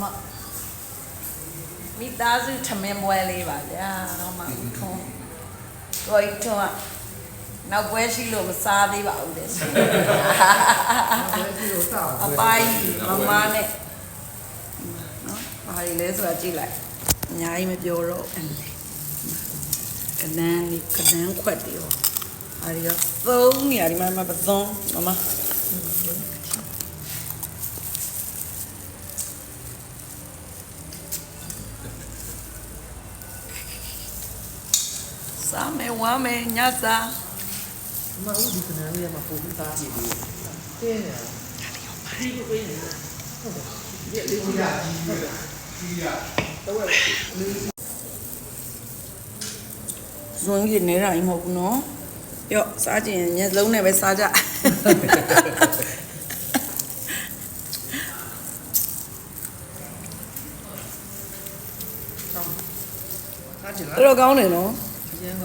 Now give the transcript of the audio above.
မမိသားစုထမင်းပွဲလေးပါဗျာတော့မှထုံးကိုကြီးထုံးကနောက်ပွဲရှိလို့မစားသေးပါဘူးတဲ့အပိုင်းမမနဲ့နော်ဘာလဲဆိုတာကြည့်လိုက်အများကြီးမပြောတော့ကနန်းခွက်တွေရောအားရသုံးနေရာဒီမှာမပစုံမမစားမယ်ဝမ်းမယ်ညစာမဟုတ်ဒီကနေ့ရမှာပို့ပြီးသားကြည့်ပြီးတင်းနေဒီကိုပေးနေဟုတ်တယ်ဒီလေးကိုရကြီးရတော့ဇွန်ကြီးနေတာမဟုတ်ဘူးနော်ရော့စားကြည့်ရင်ညလုံးနဲ့ပဲစားကြစားကြည့်လားတော်ကောင်းတယ်နော်အရင်က